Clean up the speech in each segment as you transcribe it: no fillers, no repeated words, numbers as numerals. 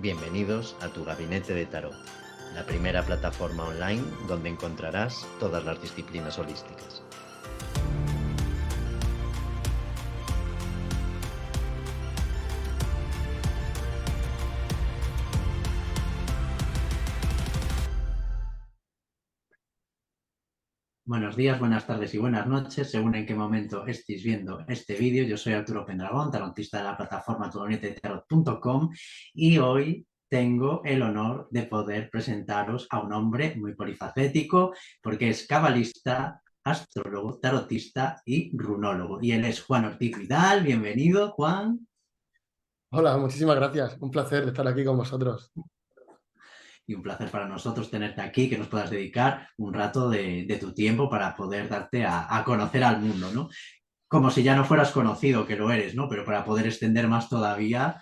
Bienvenidos a tu Gabinete de Tarot, la primera plataforma online donde encontrarás todas las disciplinas holísticas. Buenos días, buenas tardes y buenas noches, según en qué momento estéis viendo este vídeo. Yo soy Arturo Pendragón, tarotista de la plataforma tugabinetedetarot.com, y hoy tengo el honor de poder presentaros a un hombre muy polifacético porque es cabalista, astrólogo, tarotista y runólogo. Y él es Juan Ortiz Vidal. Bienvenido, Juan. Hola, muchísimas gracias. Un placer estar aquí con vosotros. Y un placer para nosotros tenerte aquí, que nos puedas dedicar un rato de tu tiempo para poder darte a conocer al mundo, ¿no? Como si ya no fueras conocido, que lo eres, ¿no? Pero para poder extender más todavía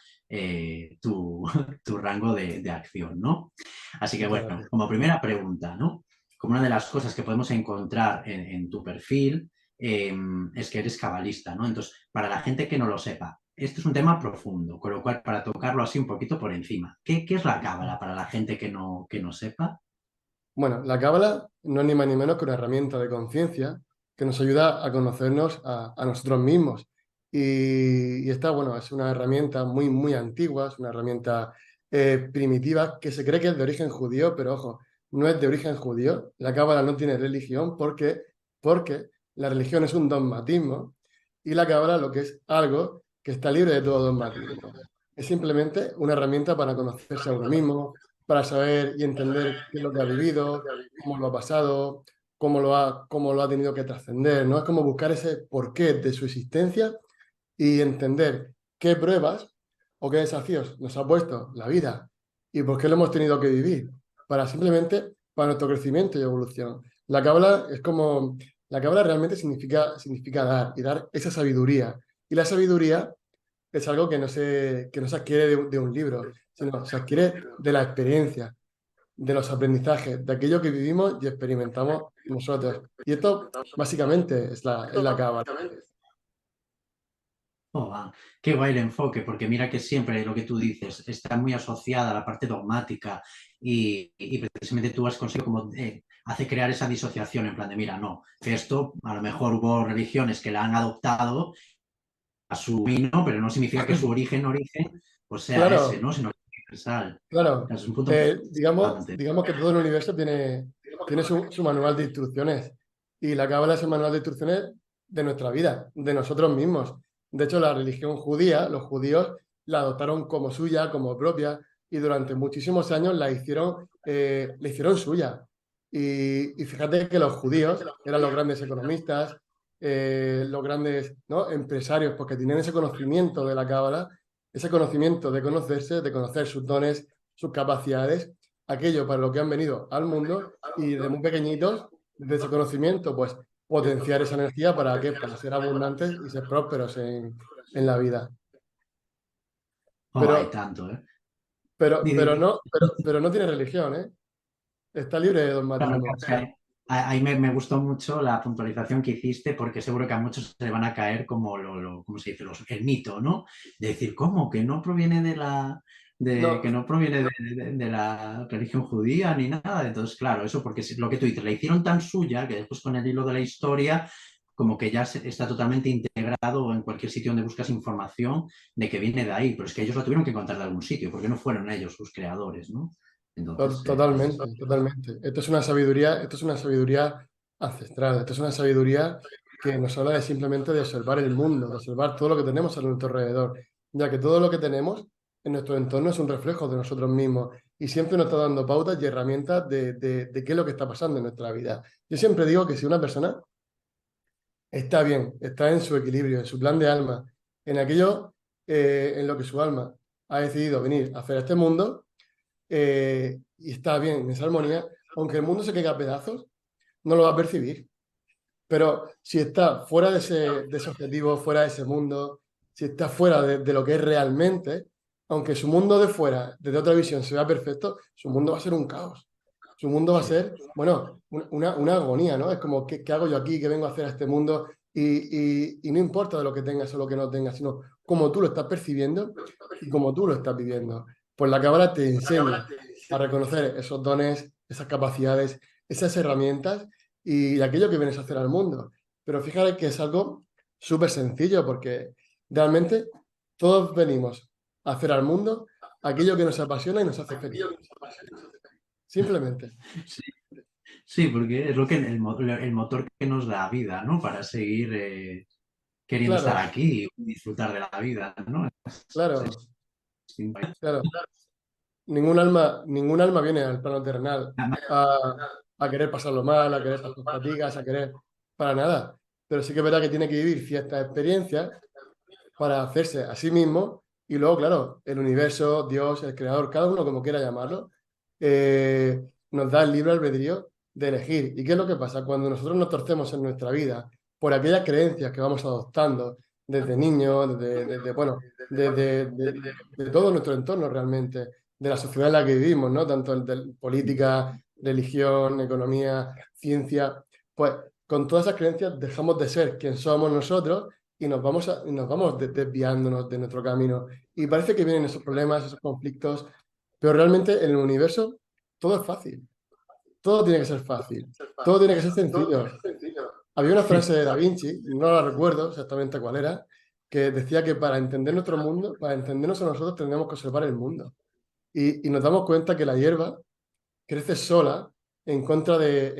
tu rango de acción, ¿no? Así que Muchas bueno, gracias. como primera pregunta, ¿no? Como una de las cosas que podemos encontrar en tu perfil es que eres cabalista, ¿no? Entonces, para la gente que no lo sepa, esto es un tema profundo, con lo cual, para tocarlo así un poquito por encima, ¿qué es la cábala para la gente que no sepa? Bueno, la cábala no es ni más ni menos que una herramienta de conciencia que nos ayuda a conocernos a nosotros mismos. Y esta, bueno, es una herramienta muy antigua, es una herramienta primitiva que se cree que es de origen judío, pero ojo, no es de origen judío. La cábala no tiene religión porque la religión es un dogmatismo y la cábala lo que es algo que está libre de todo dogmatismo. Es simplemente una herramienta para conocerse a uno mismo, para saber y entender qué es lo que ha vivido, cómo lo ha pasado, cómo lo ha tenido que trascender, ¿no? Es como buscar ese porqué de su existencia y entender qué pruebas o qué desafíos nos ha puesto la vida y por qué lo hemos tenido que vivir, para nuestro crecimiento y evolución. La cábala realmente significa dar, y dar esa sabiduría. Y la sabiduría es algo que no se adquiere de un libro, sino se adquiere de la experiencia, de los aprendizajes, de aquello que vivimos y experimentamos nosotros. Y esto básicamente es la cábala. Oh, qué guay el enfoque, porque mira que siempre lo que tú dices está muy asociada a la parte dogmática y precisamente tú has conseguido como hace crear esa disociación en plan de, mira, no, que esto a lo mejor hubo religiones que la han adoptado a su vino, pero no significa que su origen pues sea ese, Claro, ¿no? Sino que es universal. claro. Es un punto muy importante. Digamos que todo el universo tiene su manual de instrucciones. Y la cábala es el manual de instrucciones de nuestra vida, de nosotros mismos. De hecho, la religión judía, los judíos la adoptaron como suya, como propia, y durante muchísimos años la hicieron suya. Y fíjate que los judíos eran los grandes economistas, los grandes, ¿no?, empresarios, porque tenían ese conocimiento de la cábala, ese conocimiento de conocerse, de conocer sus dones, sus capacidades, aquello para lo que han venido al mundo, y de muy pequeñitos, desde ese conocimiento, pues potenciar esa energía para ¿qué? Para ser abundantes y ser prósperos en la vida. Oh, hay Pero, tanto, ¿eh? pero, Di, di, pero di. no, pero no tiene religión, ¿eh? Está libre de Claro, dogmatismo. claro, sí, ahí me gustó mucho la puntualización que hiciste porque seguro que a muchos se le van a caer como ¿cómo se dice? El mito, ¿no? De decir, ¿cómo? Que no proviene No, que no proviene de la religión judía ni nada. Entonces, claro, eso porque es lo que tú dices, la hicieron tan suya que después con el hilo de la historia como que ya está totalmente integrado en cualquier sitio donde buscas información de que viene de ahí, pero es que ellos lo tuvieron que encontrar de algún sitio, porque no fueron ellos sus creadores, ¿no? Entonces, totalmente. Esto es una sabiduría ancestral, esto es una sabiduría que nos habla de simplemente de observar el mundo, de observar todo lo que tenemos a nuestro alrededor, ya que todo lo que tenemos en nuestro entorno es un reflejo de nosotros mismos y siempre nos está dando pautas y herramientas de qué es lo que está pasando en nuestra vida. Yo siempre digo que si una persona está bien, está en su equilibrio, en su plan de alma, en aquello en lo que su alma ha decidido venir a hacer a este mundo, y está bien en esa armonía, aunque el mundo se caiga a pedazos, no lo va a percibir. Pero si está fuera de ese objetivo, fuera de ese mundo, si está fuera de lo que es realmente, aunque su mundo de fuera, desde otra visión, se vea perfecto, su mundo va a ser un caos. Su mundo va a sí. ser, bueno, una agonía, ¿no? Es como, ¿qué hago yo aquí? ¿Qué vengo a hacer a este mundo? Y no importa de lo que tengas o lo que no tengas, sino cómo tú lo estás percibiendo y cómo tú lo estás viviendo. Pues la cábala te enseña a reconocer esos dones, esas capacidades, esas herramientas y aquello que vienes a hacer al mundo. Pero fíjate que es algo súper sencillo porque realmente todos venimos a hacer al mundo aquello que nos apasiona y nos hace feliz. Simplemente. Sí, sí, porque es lo que el motor que nos da vida, ¿no? Para seguir queriendo estar Claro, aquí y disfrutar de la vida, ¿no? claro, claro. Ningún alma viene al plano terrenal a, a querer pasarlo mal, a querer pasar fatigas, a querer para nada. Pero sí que es verdad que tiene que vivir ciertas experiencias para hacerse a sí mismo y luego, claro, el universo, Dios, el creador, cada uno como quiera llamarlo, nos da el libre albedrío de elegir. ¿Y qué es lo que pasa? Cuando nosotros nos torcemos en nuestra vida por aquellas creencias que vamos adoptando desde niños, bueno, de todo nuestro entorno realmente, de la sociedad en la que vivimos, ¿no? Tanto de política, religión, economía, ciencia, pues con todas esas creencias dejamos de ser quien somos nosotros y nos vamos desviándonos de nuestro camino. Y parece que vienen esos problemas, esos conflictos, pero realmente en el universo todo es fácil. Todo tiene que ser fácil. Todo tiene que ser sencillo. Había una frase de Da Vinci, no la recuerdo exactamente cuál era, que decía que para entender nuestro mundo, para entendernos a nosotros, tendríamos que observar el mundo. Y nos damos cuenta que la hierba crece sola en contra de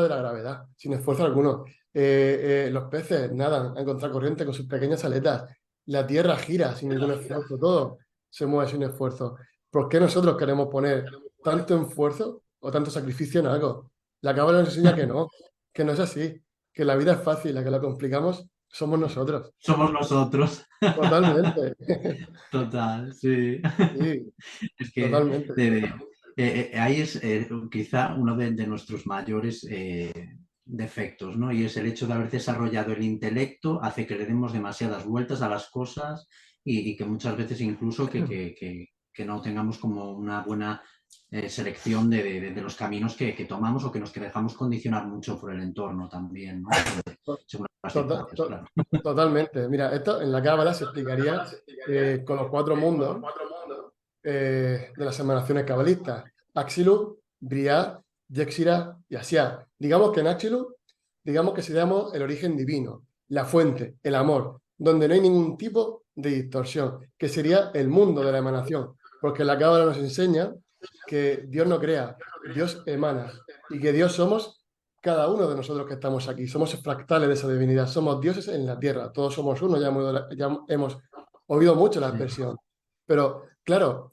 la gravedad, sin esfuerzo alguno. Los peces nadan en contracorriente con sus pequeñas aletas. La tierra gira sin ningún esfuerzo. Todo se mueve sin esfuerzo. ¿Por qué nosotros queremos poner tanto esfuerzo o tanto sacrificio en algo? La cábala nos enseña que no es así, que la vida es fácil, la que la complicamos somos nosotros. Somos nosotros. Totalmente. Total, sí. Sí, Es que totalmente. ahí es quizá uno de nuestros mayores defectos, ¿no? Y es el hecho de haber desarrollado el intelecto, hace que le demos demasiadas vueltas a las cosas y que muchas veces incluso que no tengamos como una buena selección de los caminos que tomamos o que nos que dejamos condicionar mucho por el entorno también, ¿no? Según las Tota- circunstancias, to- claro. Totalmente. Mira, esto en la cábala se explicaría con los cuatro mundos de las emanaciones cabalistas. Axilu, Briah, Yexira y Asiá. Digamos que en Axilu, digamos que seríamos el origen divino, la fuente, el amor, donde no hay ningún tipo de distorsión, que sería el mundo de la emanación. Porque la cábala nos enseña que Dios no crea, Dios emana. Y que Dios somos cada uno de nosotros que estamos aquí. Somos fractales de esa divinidad. Somos dioses en la tierra. Todos somos uno. Ya hemos oído mucho la Sí. expresión. Pero, claro,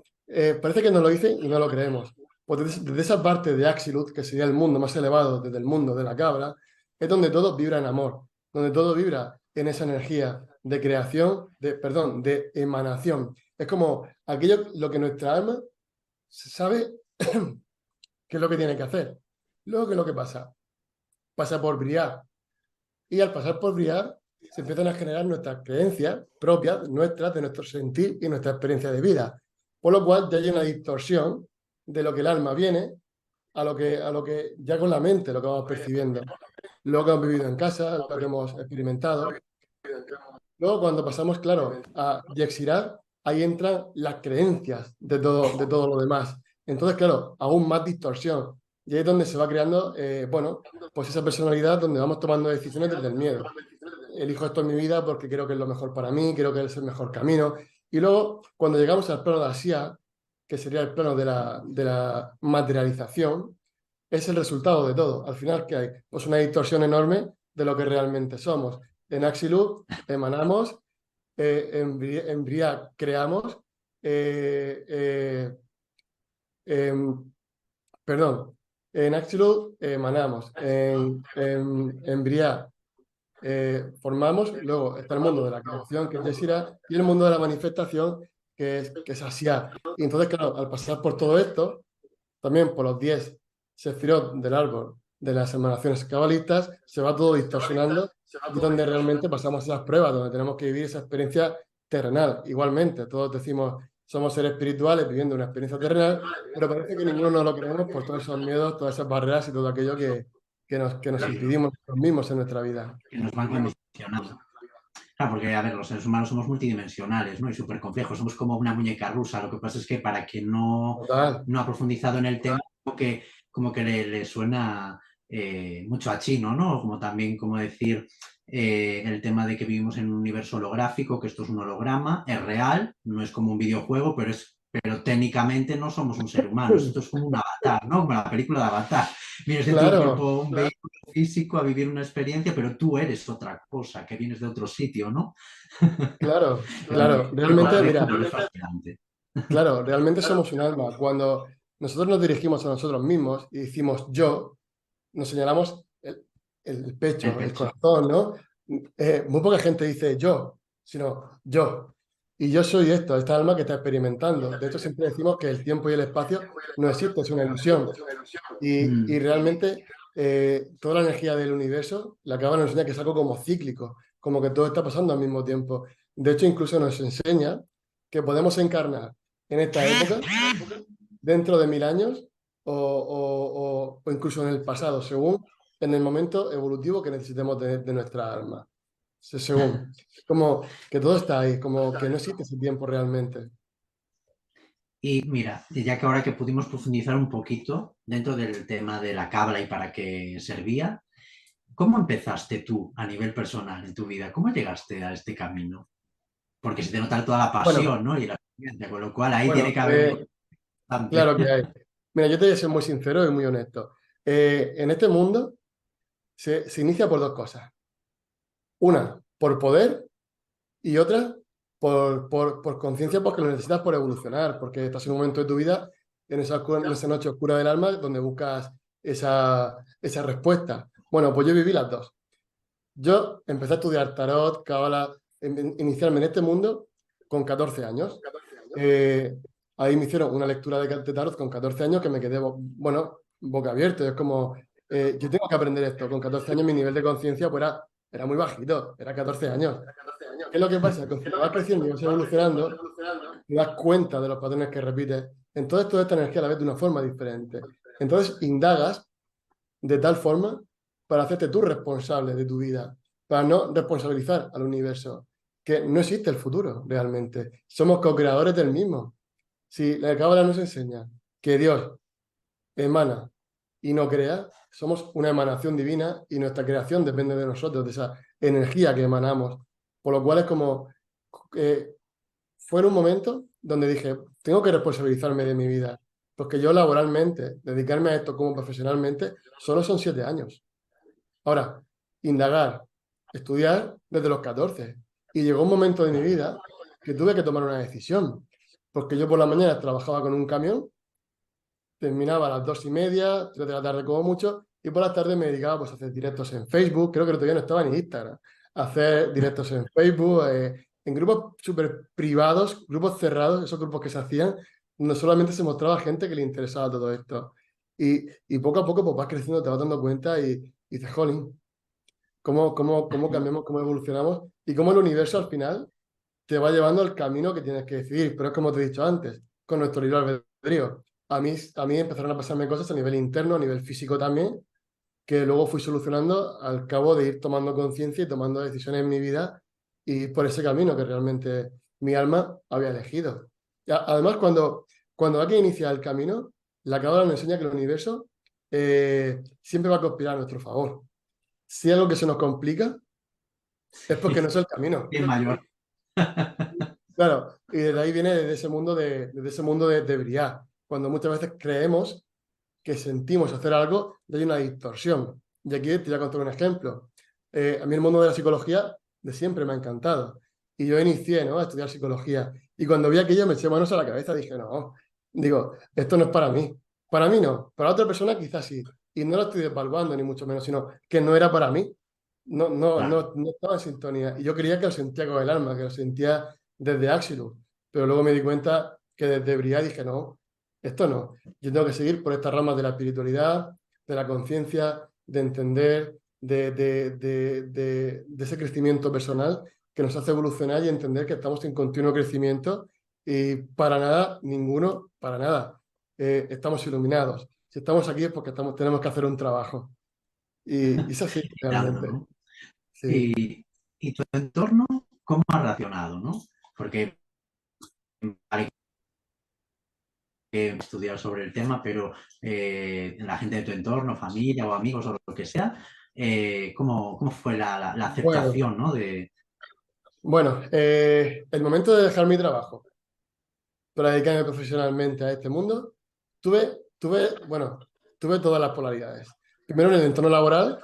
parece que nos lo dicen y no lo creemos. Pues desde esa parte de Axilut, que sería el mundo más elevado, desde el mundo de la cabra, es donde todo vibra en amor, donde todo vibra en esa energía de creación, perdón, de emanación. Es como aquello, lo que nuestra alma sabe qué es lo que tiene que hacer. Luego, ¿qué es lo que pasa? Pasa por brillar. Y al pasar por brillar, se empiezan a generar nuestras creencias propias, nuestras, de nuestro sentir y nuestra experiencia de vida. Por lo cual ya hay una distorsión de lo que el alma viene a lo que ya con la mente, lo que vamos percibiendo, lo que hemos vivido en casa, lo que hemos experimentado. Luego, cuando pasamos, claro, a Yexirar, ahí entran las creencias de todo lo demás. Entonces, claro, aún más distorsión. Y ahí es donde se va creando, bueno, pues esa personalidad donde vamos tomando decisiones desde el miedo. Elijo esto en mi vida porque creo que es lo mejor para mí, creo que es el mejor camino. Y luego, cuando llegamos al plano de Asia, que sería el plano de la materialización, es el resultado de todo. Al final, ¿qué hay? Pues una distorsión enorme de lo que realmente somos. En Axilut emanamos, en Briah creamos, eh, perdón, en Axilut emanamos, en Briah formamos, luego está el mundo de la creación, que es Yesira, y el mundo de la manifestación, que es Asiá. Y entonces, claro, al pasar por todo esto, también por los 10 sefirot del árbol de las emanaciones cabalistas, se va todo distorsionando y donde realmente pasamos esas pruebas, donde tenemos que vivir esa experiencia terrenal. Igualmente, todos decimos, somos seres espirituales viviendo una experiencia terrenal, pero parece que ninguno nos lo creemos por todos esos miedos, todas esas barreras y todo aquello que nos impedimos nosotros mismos en nuestra vida. Que nos van condicionando. Claro, porque, a ver, los seres humanos somos multidimensionales, ¿no? Y súper complejos, somos como una muñeca rusa. Lo que pasa es que para quien Total. no ha profundizado en el tema, como que le suena mucho a chino, ¿no? Como también, como decir, el tema de que vivimos en un universo holográfico, que esto es un holograma, es real, no es como un videojuego, pero técnicamente no somos un ser humano, esto es como un avatar, ¿no? Como la película de Avatar. Vienes de tu Claro, cuerpo, un vehículo físico a vivir una experiencia, pero tú eres otra cosa, que vienes de otro sitio, ¿no? claro, Y, claro. y Realmente, por mira, ejemplo, es fascinante. claro, realmente somos un alma. Cuando nosotros nos dirigimos a nosotros mismos y decimos yo, nos señalamos el El pecho, el pecho. corazón, ¿no? Muy poca gente dice yo, sino yo. Y yo soy esto, esta alma que está experimentando. De hecho, siempre decimos que el tiempo y el espacio no existe, es una ilusión. Y Mm. realmente toda la energía del universo la acaba de enseñar que es algo como cíclico, como que todo está pasando al mismo tiempo. De hecho, incluso nos enseña que podemos encarnar en esta época, dentro de 1000 años o incluso en el pasado, según en el momento evolutivo que necesitemos de nuestra alma. Según. Como que todo está ahí, como que no existe ese tiempo realmente. Y mira, ya que ahora que pudimos profundizar un poquito dentro del tema de la cábala y para qué servía, ¿cómo empezaste tú a nivel personal en tu vida? ¿Cómo llegaste a este camino? Porque se te nota toda la Bueno, pasión, ¿no? Y la experiencia, con lo cual ahí tiene bueno, que haber un bastante. claro que hay. Mira, yo te voy a ser muy sincero y muy honesto. En este mundo se inicia por dos cosas. Una, por poder y otra, por conciencia, porque lo necesitas por evolucionar, porque estás en un momento de tu vida, en esa noche oscura del alma, donde buscas esa respuesta. Bueno, pues yo viví las dos. Yo empecé a estudiar tarot, cábala, iniciarme en este mundo con 14 años. Eh, Ahí me hicieron una lectura de tarot con 14 años que me quedé, bueno, boca abierta. Es como, yo tengo que aprender esto. Con 14 años mi nivel de conciencia pues era muy bajito, era 14 años. ¿Qué es lo que pasa? Conforme vas creciendo y vas evolucionando, te das cuenta de los patrones que repites. Entonces toda esta energía la ves de una forma diferente. Entonces indagas de tal forma para hacerte tú responsable de tu vida, para no responsabilizar al universo, que no existe el futuro realmente. Somos co-creadores del mismo. Si la Cábala nos enseña que Dios emana y no crea, somos una emanación divina y nuestra creación depende de nosotros, de esa energía que emanamos. Por lo cual es como, eh, fue en un momento donde dije, tengo que responsabilizarme de mi vida, porque yo laboralmente, dedicarme a esto como profesionalmente, solo son 7 años. Ahora, indagar, estudiar desde los 14. Y llegó un momento de mi vida que tuve que tomar una decisión, porque yo por la mañana trabajaba con un camión, terminaba a las 2:30, 3 de la tarde como mucho, y por la tarde me dedicaba pues, a hacer directos en Facebook, creo que todavía no estaba en Instagram, a hacer directos en Facebook, en grupos súper privados, grupos cerrados, esos grupos que se hacían, no solamente se mostraba gente que le interesaba todo esto. Y poco a poco pues, vas creciendo, te vas dando cuenta y dices, jolín, cómo cambiamos, cómo evolucionamos y cómo el universo al final te va llevando al camino que tienes que decidir. Pero es como te he dicho antes, con nuestro libre albedrío. A mí empezaron a pasarme cosas a nivel interno, a nivel físico también, que luego fui solucionando al cabo de ir tomando conciencia y tomando decisiones en mi vida y por ese camino que realmente mi alma había elegido. Además, cuando hay que iniciar el camino, la cábala nos enseña que el universo siempre va a conspirar a nuestro favor. Si algo que se nos complica, es porque no es el camino. Bien mayor. Claro, y desde ahí viene desde ese mundo de brillar. Cuando muchas veces creemos que sentimos hacer algo, y hay una distorsión. Y aquí te voy a contar un ejemplo. A mí el mundo de la psicología de siempre me ha encantado. Y yo inicié, ¿no?, a estudiar psicología. Y cuando vi aquello me eché manos a la cabeza, dije, no, digo, esto no es para mí. Para mí no, para otra persona quizás sí. Y no lo estoy desvaluando ni mucho menos, sino que no era para mí. No, no, Claro. no estaba en sintonía. Y yo creía que lo sentía con el alma, que lo sentía desde Axilus. Pero luego me di cuenta que desde Briá dije, no, esto no. Yo tengo que seguir por estas ramas de la espiritualidad, de la conciencia, de entender, de ese crecimiento personal que nos hace evolucionar y entender que estamos en continuo crecimiento y para nada, ninguno, para nada, estamos iluminados. Si estamos aquí es porque tenemos que hacer un trabajo. Y es así, Claro, realmente. ¿no? Sí. ¿Y tu entorno? ¿cómo has reaccionado, no? Porque hay que estudiar sobre el tema, pero la gente de tu entorno, familia o amigos o lo que sea, ¿cómo fue la Bueno, aceptación, ¿no? bueno, el momento de dejar mi trabajo para dedicarme profesionalmente a este mundo, bueno, tuve todas las polaridades. Primero, en el entorno laboral,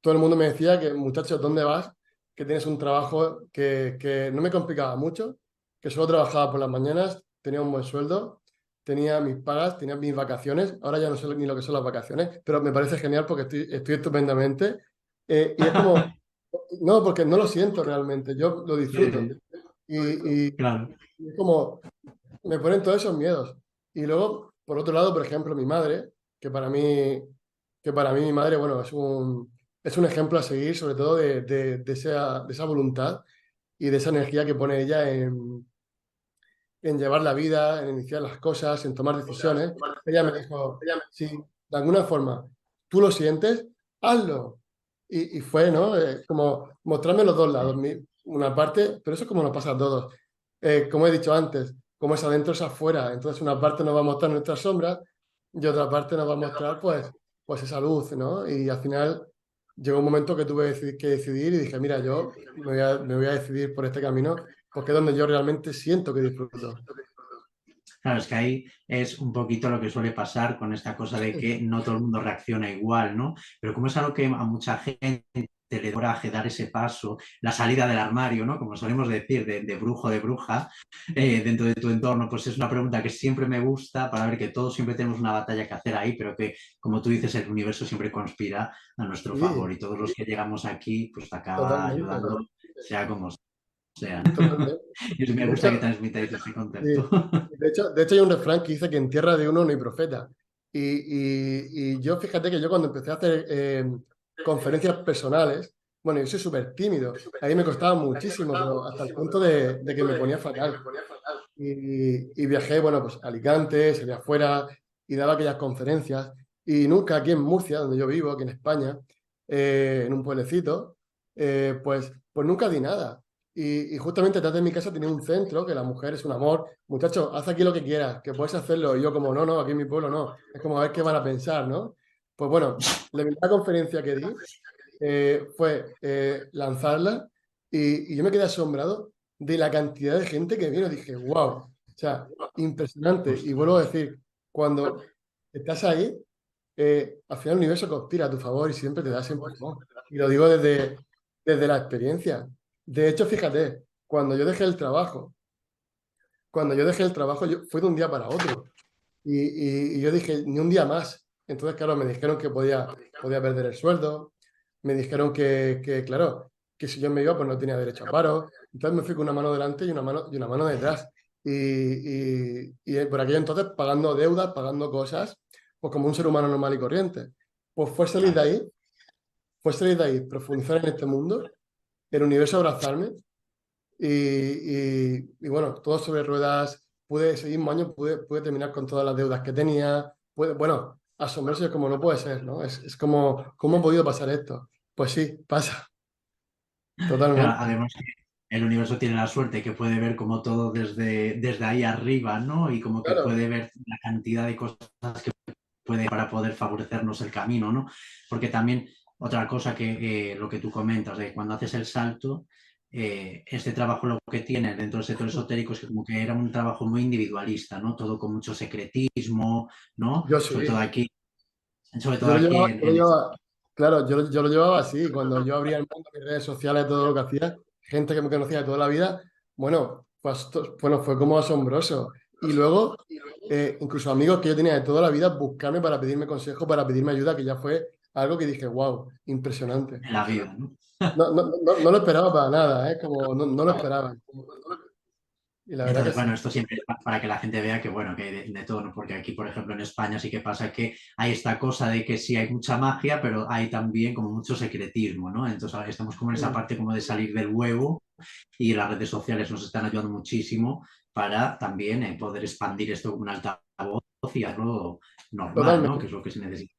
todo el mundo me decía que, muchachos, ¿dónde vas? Que tienes un trabajo que no me complicaba mucho, que solo trabajaba por las mañanas, tenía un buen sueldo, tenía mis pagas, tenía mis vacaciones. Ahora ya no sé ni lo que son las vacaciones, pero me parece genial porque estoy estupendamente. Y es como, no, porque no lo siento realmente, yo lo Sí, disfruto. sí, Y claro. es como, me ponen todos esos miedos. Y luego, por otro lado, por ejemplo, mi madre, que para mí mi madre, bueno, es un ejemplo a seguir, sobre todo de esa voluntad y de esa energía que pone ella en llevar la vida, en iniciar las cosas, en tomar decisiones. Ella me dijo, si de alguna forma tú lo sientes, hazlo. Y fue, ¿no? Como mostrarme los dos lados, una parte, pero eso es como nos pasa a todos. Como he dicho antes, como es adentro es afuera. Entonces una parte nos va a mostrar nuestras sombras y otra parte nos va a mostrar pues esa luz, ¿no? Y al final llegó un momento que tuve que decidir y dije, mira, yo me voy a decidir por este camino porque es donde yo realmente siento que disfruto. Claro, es que ahí es un poquito lo que suele pasar con esta cosa de que no todo el mundo reacciona igual, ¿no? Pero como es algo que a mucha gente le da coraje dar ese paso, la salida del armario, ¿no? Como solemos decir, de brujo, de bruja, dentro de tu entorno, pues es una pregunta que siempre me gusta para ver que todos siempre tenemos una batalla que hacer ahí, pero que, como tú dices, el universo siempre conspira a nuestro favor Sí, y todos los que llegamos aquí, pues te acaba totalmente, ayudando, sea como sea. totalmente. Y me De gusta que hecho, transmitáis ese concepto. sí, de hecho hay un refrán que dice que en tierra de uno no hay profeta. Y yo fíjate que yo cuando empecé a hacer conferencias personales, bueno, yo soy súper tímido, ahí me costaba muchísimo, pero hasta el punto de que me ponía fatal. Y viajé, bueno, pues a Alicante, salí afuera y daba aquellas conferencias. Y nunca aquí en Murcia, donde yo vivo, aquí en España, en un pueblecito, pues nunca di nada. Y justamente detrás de mi casa tenía un centro, que la mujer es un amor. Muchacho, haz aquí lo que quieras, que puedes hacerlo. Y yo como, no, no, aquí en mi pueblo no. Es como a ver qué van a pensar, ¿no? Pues bueno, la primera conferencia que di fue lanzarla y yo me quedé asombrado de la cantidad de gente que vino. Dije, wow, o sea, impresionante. Y vuelvo a decir, cuando estás ahí, al final el universo conspira a tu favor y siempre te da ese empujón. Y lo digo desde la experiencia. De hecho, fíjate, cuando yo dejé el trabajo, fue de un día para otro. Y yo dije, ni un día más. Entonces, claro, me dijeron que podía perder el sueldo. Me dijeron claro, que si yo me iba, pues no tenía derecho a paro. Entonces me fui con una mano delante y una mano detrás. Y por aquello entonces pagando deudas, pagando cosas, pues como un ser humano normal y corriente. Pues Claro. fue salir de ahí, profundizar en este mundo, el universo abrazarme y bueno, todo sobre ruedas, pude seguir un año, pude terminar con todas las deudas que tenía, bueno, asombrarse como no puede ser, ¿no? Es como, ¿cómo ha podido pasar esto? Pues sí, pasa, Claro, totalmente. además que el universo tiene la suerte que puede ver como todo desde ahí arriba, ¿no? Y como que Claro, puede ver la cantidad de cosas que puede para poder favorecernos el camino, ¿no? Porque también otra cosa que lo que tú comentas, de cuando haces el salto, este trabajo lo que tiene dentro del sector esotérico es que como que era un trabajo muy individualista, ¿no? Todo con mucho secretismo, ¿no? yo Sobre todo sí. aquí, sobre todo Yo lo aquí llevaba, yo lo llevaba- claro, yo lo llevaba así. Cuando yo abría el mundo, mis redes sociales, todo lo que hacía, gente que me conocía de toda la vida, bueno, bueno, fue como asombroso. Y luego, incluso amigos que yo tenía de toda la vida, buscarme para pedirme consejo, para pedirme ayuda, que ya fue algo que dije, wow, impresionante. en la vida, ¿no? No, no, no, no lo esperaba para nada, ¿eh? Como no lo esperaba. Y la verdad que Entonces, sí. bueno, esto siempre es para que la gente vea que, bueno, que hay de todo, ¿no? Porque aquí, por ejemplo, en España sí que pasa que hay esta cosa de que sí hay mucha magia, pero hay también como mucho secretismo, ¿no? Entonces, ahora estamos como en esa Mm, parte como de salir del huevo y las redes sociales nos están ayudando muchísimo para también poder expandir esto como un altavoz y hacerlo normal, ¿no? Que es totalmente. lo que se necesita.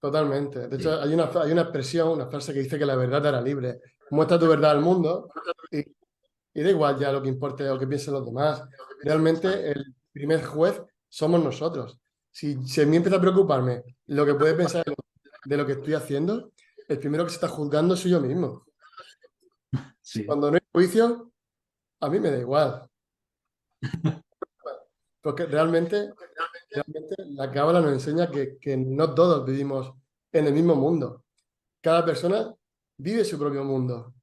totalmente. De Sí, hecho, hay una expresión, una frase que dice que la verdad te hará libre. Muestra tu verdad al mundo y, y da igual ya lo que importe o que piensen los demás. Realmente el primer juez somos nosotros. Si a mí empieza a preocuparme lo que puede pensar de lo que estoy haciendo, el primero que se está juzgando soy yo mismo. sí. Cuando no hay juicio, a mí me da igual. Porque realmente la cábala nos enseña que no todos vivimos en el mismo mundo. Cada persona vive su propio mundo.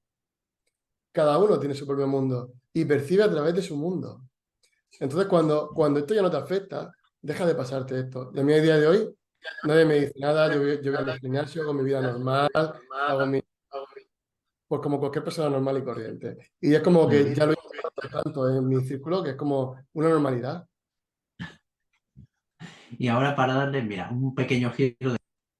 Cada uno tiene su propio mundo y percibe a través de su mundo. Entonces, cuando esto ya no te afecta, deja de pasarte esto. Y a mí, a día de hoy, nadie me dice nada. Yo voy a mi gimnasio, hago mi vida normal, hago pues como cualquier persona normal y corriente. Y es como que ya lo he visto tanto en mi círculo que es como una normalidad. Y ahora para darle, mira, un pequeño giro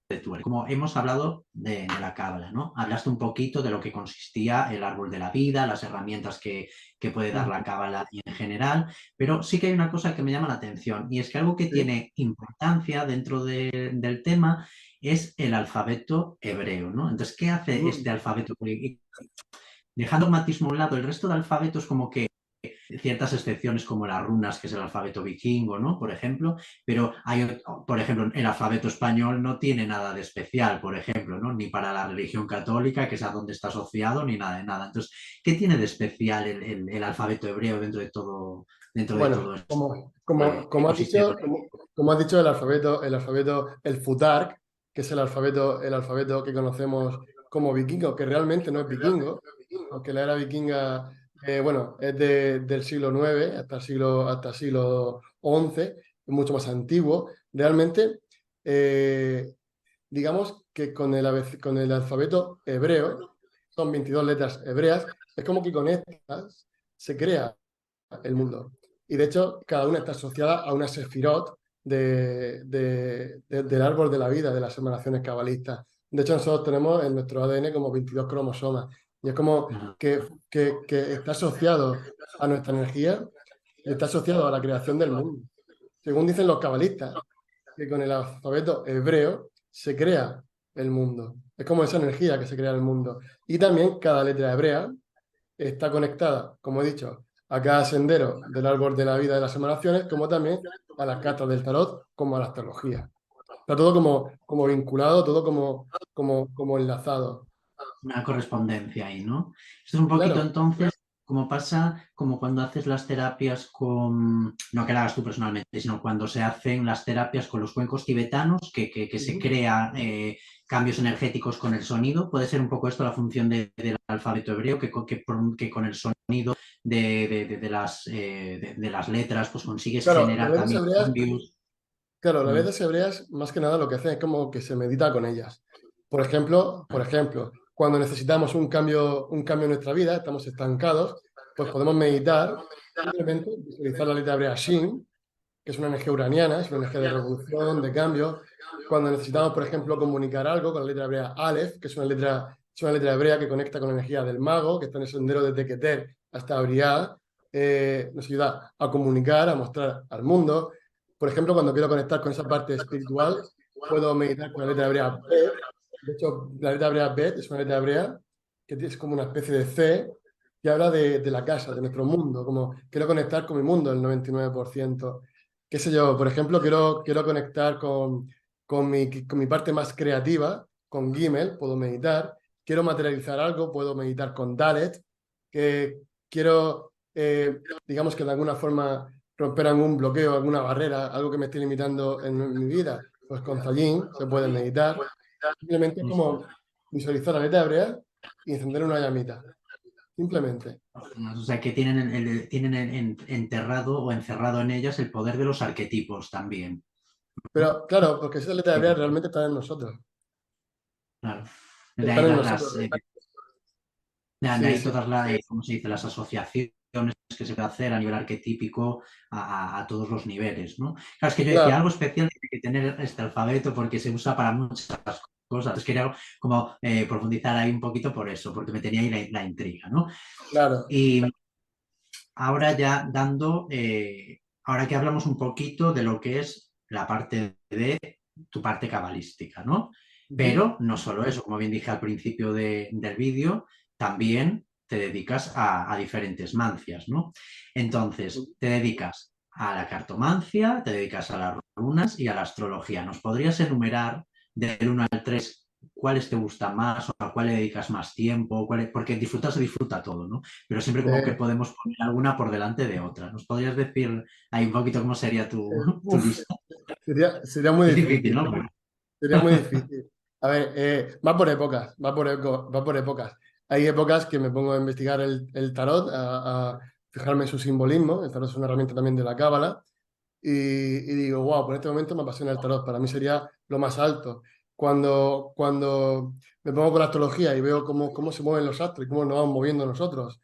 de tuerca. Como hemos hablado de la cábala, ¿no? Hablaste un poquito de lo que consistía el árbol de la vida, las herramientas que puede dar la cábala en general, pero sí que hay una cosa que me llama la atención y es que algo que Sí. tiene importancia dentro del tema es el alfabeto hebreo, ¿no? Entonces, ¿qué hace este Mm. alfabeto? Dejando el matismo a un lado, el resto de alfabetos como que ciertas excepciones como las runas, que es el alfabeto vikingo, ¿no? Por ejemplo, pero hay, por ejemplo, el alfabeto español no tiene nada de especial, por ejemplo, ¿no? Ni para la religión católica, que es a donde está asociado, ni nada de nada. Entonces, ¿qué tiene de especial el alfabeto hebreo dentro de todo Bueno, como has ecosistema? dicho, como has dicho, el Futark, que es el alfabeto que conocemos como vikingo, que realmente no es vikingo, aunque la era vikinga, bueno, es del siglo IX hasta el siglo XI, es mucho más antiguo. Realmente, eh, digamos que con el alfabeto hebreo, son 22 letras hebreas, es como que con estas se crea el mundo. Y de hecho, cada una está asociada a una sefirot del árbol de la vida, de las emanaciones cabalistas. De hecho, nosotros tenemos en nuestro ADN como 22 cromosomas. Y es como Ajá. que está asociado a nuestra energía y está asociado a la creación del mundo. Según dicen los cabalistas, que con el alfabeto hebreo se crea el mundo. Es como esa energía que se crea el mundo. Y también cada letra hebrea está conectada, como he dicho, a cada sendero del árbol de la vida de las emanaciones, como también a las cartas del tarot, como a la astrología. Está todo como vinculado, todo como enlazado. Una correspondencia ahí, ¿no? Esto es un poquito Claro, entonces como pasa como cuando haces las terapias con, no que la hagas tú personalmente, sino cuando se hacen las terapias con los cuencos tibetanos, que se ujú. crea cambios energéticos con el sonido. Puede ser un poco esto la función del alfabeto hebreo, que con el sonido de las letras pues consigues Claro, las generar letras también hebreas, cambios. claro, las Mm, letras hebreas, más que nada lo que hacen es como que se medita con ellas. Por ejemplo, cuando necesitamos un cambio en nuestra vida, estamos estancados, pues podemos meditar, simplemente visualizar la letra hebrea Shin, que es una energía uraniana, es una energía de revolución, de cambio. Cuando necesitamos, por ejemplo, comunicar algo con la letra hebrea Aleph, que es una letra hebrea que conecta con la energía del mago, que está en el sendero desde Keter hasta Briah, nos ayuda a comunicar, a mostrar al mundo. Por ejemplo, cuando quiero conectar con esa parte espiritual, puedo meditar con la letra hebrea Bet. De hecho, la letra hebrea Bet es una letra hebrea que es como una especie de C que habla de la casa, de nuestro mundo, como quiero conectar con mi mundo el 99%. Qué sé yo, por ejemplo, quiero conectar con mi parte más creativa, con Gimel, puedo meditar. Quiero materializar algo, puedo meditar con Dalet. Que quiero, digamos que de alguna forma romper algún bloqueo, alguna barrera, algo que me esté limitando en mi vida, pues con Zallín se puede meditar. Simplemente es sí, sí. como visualizar la letra hebrea y encender una llamita. Simplemente. O sea, que tienen, tienen enterrado o encerrado en ellas el poder de los arquetipos también, ¿no? Pero claro, porque esa letra Sí, hebrea realmente está en nosotros. claro. De ahí Están en nosotros. de Sí, ahí sí. todas ¿cómo se dice? Las asociaciones que se puede hacer a nivel arquetípico a todos los niveles, ¿no? Claro, es que yo decía, Claro, algo especial tiene que tener este alfabeto porque se usa para muchas cosas. Entonces quería como profundizar ahí un poquito por eso, porque me tenía ahí la intriga, ¿no? claro. Y ahora ya ahora que hablamos un poquito de lo que es la parte de tu parte cabalística, ¿no? Ujú. Pero no solo eso, como bien dije al principio del vídeo, también te dedicas a diferentes mancias, ¿no? Entonces, te dedicas a la cartomancia, te dedicas a las runas y a la astrología. ¿Nos podrías enumerar del 1 al 3 cuáles te gustan más o a cuál le dedicas más tiempo? Porque disfrutar se disfruta todo, ¿no? Pero siempre como que Eh, podemos poner alguna por delante de otra. ¿Nos podrías decir ahí un poquito cómo sería tu uf, lista? sería muy Es difícil, difícil. ¿no? Sería muy difícil. A ver, va por épocas, va por épocas. Hay épocas que me pongo a investigar el tarot, a fijarme en su simbolismo. El tarot es una herramienta también de la cábala. Y digo, wow, por este momento me apasiona el tarot. Para mí sería lo más alto. Cuando me pongo con la astrología y veo cómo se mueven los astros y cómo nos vamos moviendo nosotros,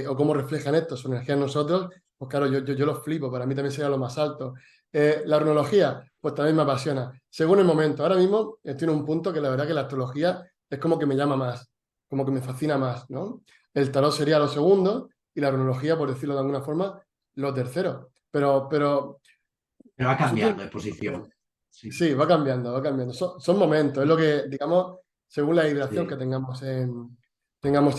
o cómo reflejan esto, su energía en nosotros, pues claro, yo lo flipo. Para mí también sería lo más alto. La hornología, pues también me apasiona. Según el momento. Ahora mismo estoy en un punto que la verdad que la astrología es como que me llama más, como que me fascina más, ¿no? El tarot sería lo segundo y la hornología, por decirlo de alguna forma, lo tercero. Pero Pero va los últimos, cambiando de posición. Sí, sí, va cambiando, va cambiando. Son momentos, es lo que, digamos, según la vibración que sí. tengamos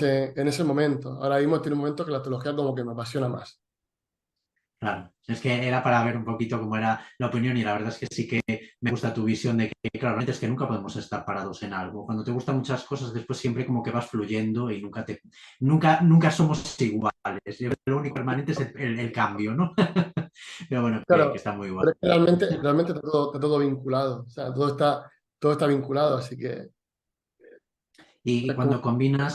en ese momento. Ahora mismo tiene un momento que la astrología como que me apasiona más. Claro, es que era para ver un poquito cómo era la opinión y la verdad es que sí que me gusta tu visión de que, claro, realmente es que nunca podemos estar parados en algo. Cuando te gustan muchas cosas, después siempre como que vas fluyendo y nunca somos iguales. Lo único permanente es el cambio, ¿no? Pero bueno, que Claro, está muy guay. pero es que realmente está todo vinculado. O sea, todo está vinculado, así que Y es como. cuando combinas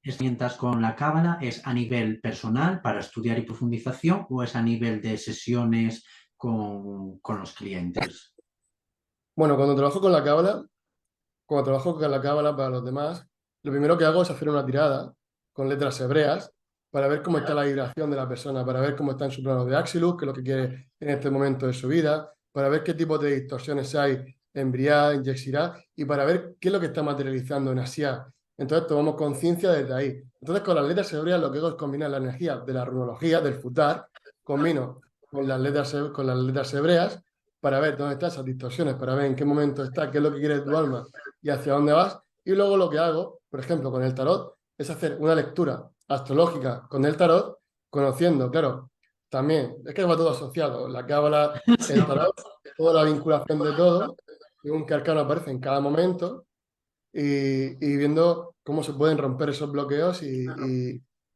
herramientas con la cábala, ¿es a nivel personal para estudiar y profundización o es a nivel de sesiones con los clientes? Bueno, cuando trabajo con la cábala para los demás, lo primero que hago es hacer una tirada con letras hebreas para ver cómo está la vibración de la persona, para ver cómo está en su plano de Axilus, qué es lo que quiere en este momento de su vida, para ver qué tipo de distorsiones hay en Briah, en Yexirah, y para ver qué es lo que está materializando en Asia. Entonces tomamos conciencia desde ahí. Entonces con las letras hebreas lo que hago es combinar la energía de la runología, del futar, combino con las letras hebreas para ver dónde están esas distorsiones, para ver en qué momento está, qué es lo que quiere tu alma y hacia dónde vas. Y luego lo que hago, por ejemplo, con el tarot, es hacer una lectura astrológica con el tarot, conociendo, claro, también, es que va todo asociado, la cábala, el tarot, toda la vinculación de todo, según qué arcano aparece en cada momento, y viendo cómo se pueden romper esos bloqueos y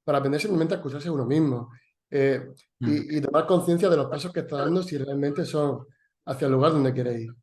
para aprender simplemente a escucharse uno mismo. eh, Mm. y tomar conciencia de los pasos que está dando si realmente son hacia el lugar donde quiere ir.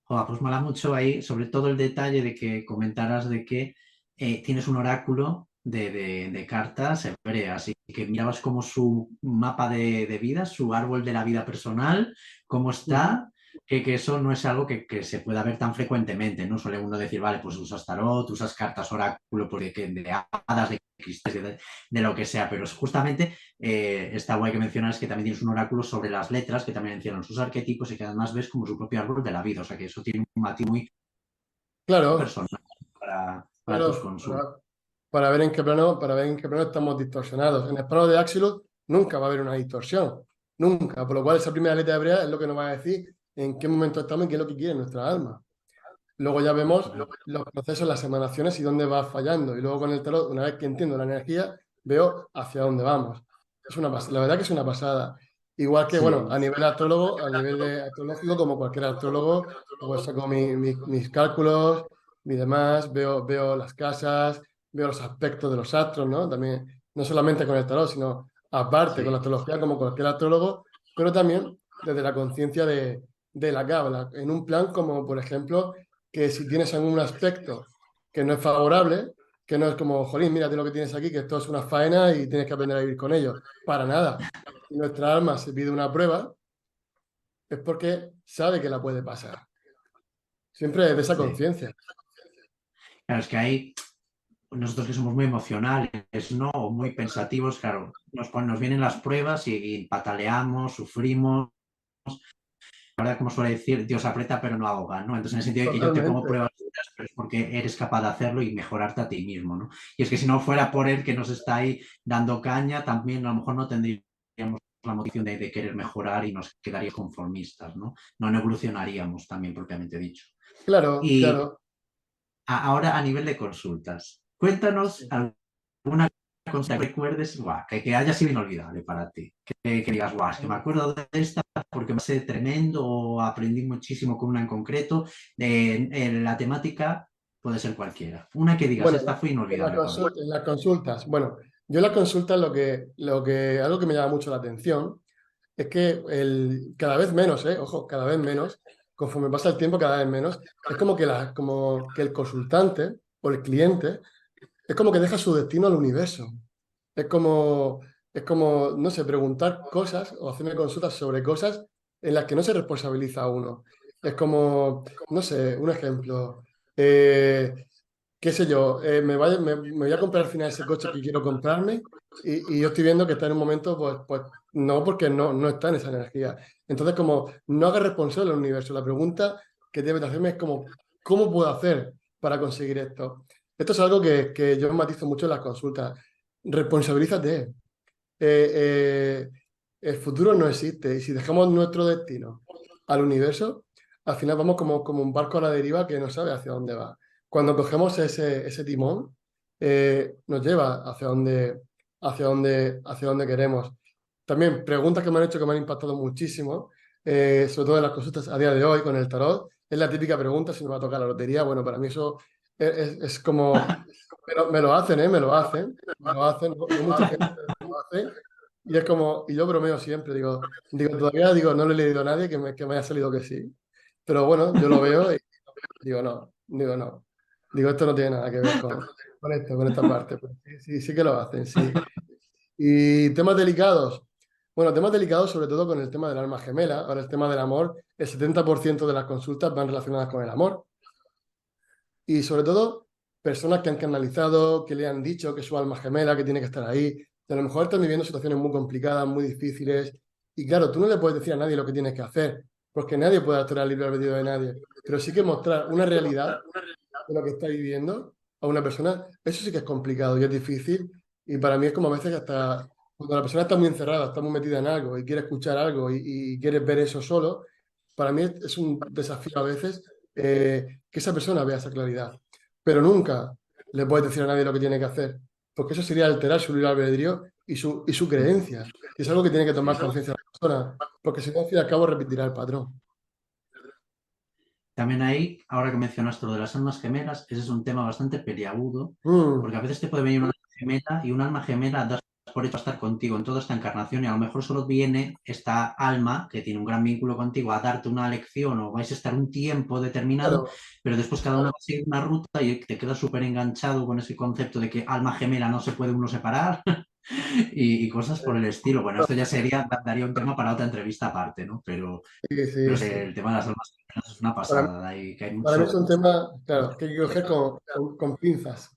Joder, pues mola mucho ahí, sobre todo el detalle de que comentaras de que tienes un oráculo de cartas hebreas y que mirabas como su mapa de vida, su árbol de la vida personal, cómo Ujú. está, que eso no es algo que se pueda ver tan frecuentemente, ¿no? Suele uno decir, vale, pues usas tarot, usas cartas oráculo porque, de hadas, de cristales, de lo que sea, pero es justamente está guay que mencionas que también tienes un oráculo sobre las letras, que también mencionan sus arquetipos y que además ves como su propio árbol de la vida. O sea que eso tiene un matiz muy Claro, personal para tus claro, consultas. para ver en qué plano estamos distorsionados. En el plano de Axilus nunca va a haber una distorsión, nunca, por lo cual esa primera letra hebrea es lo que nos va a decir en qué momento estamos y qué es lo que quiere nuestra alma. Luego ya vemos los procesos, las emanaciones y dónde va fallando. Y luego con el tarot, una vez que entiendo la energía, veo hacia dónde vamos. La verdad que es una pasada. Igual que, bueno, Sí, a nivel astrólogo, a nivel de astrológico, como cualquier astrólogo, pues saco mis cálculos, mi demás, veo las casas, veo los aspectos de los astros, ¿no? También, no solamente con el tarot, sino aparte con la sí. astrología, como cualquier astrólogo, pero también desde la conciencia de la cábala, en un plan como, por ejemplo, que si tienes algún aspecto que no es favorable, que no es como, jolín, mírate lo que tienes aquí, que esto es una faena y tienes que aprender a vivir con ello. Para nada. Si nuestra alma se pide una prueba, es porque sabe que la puede pasar. Siempre es de esa Sí. conciencia. Claro, es que hay nosotros que somos muy emocionales, ¿no? O muy pensativos, claro, nos vienen las pruebas y pataleamos, sufrimos. La verdad, como suele decir, Dios aprieta pero no ahoga, ¿no? Entonces, en el sentido de que yo te pongo Totalmente. pruebas, pero es porque eres capaz de hacerlo y mejorarte a ti mismo, ¿no? Y es que si no fuera por él que nos está ahí dando caña, también a lo mejor no tendríamos la motivación de querer mejorar y nos quedaríamos conformistas, ¿no? No evolucionaríamos también propiamente dicho. Claro, Y claro. ahora a nivel de consultas, cuéntanos Sí. alguna cosa que recuerdes que haya sido inolvidable para ti. Que digas, es que me acuerdo de esta porque me hace tremendo o aprendí muchísimo con una en concreto. La temática puede ser cualquiera. Una que digas, Bueno, esta fue inolvidable para mí. en las consultas, bueno, yo en las consultas algo que me llama mucho la atención es que cada vez menos, ojo, cada vez menos, conforme pasa el tiempo, cada vez menos, es como que, como que el consultante o el cliente es como que deja su destino al universo. Es como, es como, no sé, preguntar cosas o hacerme consultas sobre cosas en las que no se responsabiliza a uno. Es como, no sé, un ejemplo. eh, Qué sé yo, me voy a comprar al final ese coche que quiero comprarme y yo estoy viendo que está en un momento, pues no, porque no está en esa energía. Entonces, como no haga responsable al universo, la pregunta que debes de hacerme es como, ¿cómo puedo hacer para conseguir esto? Esto es algo que yo matizo mucho en las consultas. Responsabilízate. Eh, el futuro no existe y si dejamos nuestro destino al universo, al final vamos como un barco a la deriva que no sabe hacia dónde va. Cuando cogemos ese timón, nos lleva hacia donde queremos. También preguntas que me han hecho que me han impactado muchísimo, sobre todo en las consultas a día de hoy con el tarot. Es la típica pregunta si me va a tocar la lotería. Bueno, para mí eso es como... Me lo hacen, ¿eh? Me lo hacen, no mucha gente lo hace. Y es como, y yo bromeo siempre, todavía digo, no le he leído a nadie que me haya salido que sí. Pero bueno, yo lo veo y digo, no. Digo, esto no tiene nada que ver con esto, con esta parte. Pero sí que lo hacen, sí. Y temas delicados. Bueno, temas delicados sobre todo con el tema del alma gemela. Ahora el tema del amor, el 70% de las consultas van relacionadas con el amor. Y sobre todo, personas que han canalizado, que le han dicho que es su alma gemela, que tiene que estar ahí. Y a lo mejor están viviendo situaciones muy complicadas, muy difíciles. Y claro, tú no le puedes decir a nadie lo que tienes que hacer, porque nadie puede alterar el libre albedrío de nadie. Pero sí que mostrar una realidad de lo que está viviendo a una persona, eso sí que es complicado y es difícil. Y para mí es como a veces que hasta cuando la persona está muy encerrada, está muy metida en algo y quiere escuchar algo y quiere ver eso solo, para mí es un desafío a veces que esa persona vea esa claridad. Pero nunca le puedes decir a nadie lo que tiene que hacer, porque eso sería alterar su libre albedrío y su creencia. Y es algo que tiene que tomar conciencia la persona, porque si no, al fin y al cabo repetirá el patrón. También ahí, ahora que mencionaste lo de las almas gemelas, ese es un tema bastante peliagudo, Mm, porque a veces te puede venir una alma gemela y una alma gemela das por hecho a estar contigo en toda esta encarnación y a lo mejor solo viene esta alma que tiene un gran vínculo contigo a darte una lección o vais a estar un tiempo determinado, claro, pero después cada uno va a seguir una ruta y te quedas súper enganchado con ese concepto de que alma gemela no se puede uno separar y cosas por el estilo. Bueno, esto ya daría un tema para otra entrevista aparte, ¿no? Pero sí, sí, sí. el tema de las almas gemelas es una Para, pasada, que hay para mí es mucho. un tema, claro, que hay que coger con pinzas.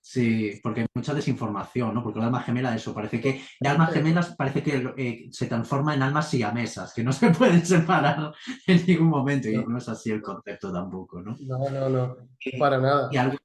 Sí, porque hay mucha desinformación, ¿no? Porque el alma gemela, eso, parece que de almas gemelas parece que se transforma en almas siamesas, que no se pueden separar en ningún momento, y No, no es así el concepto tampoco, ¿no? no, Y, para y, nada. algo-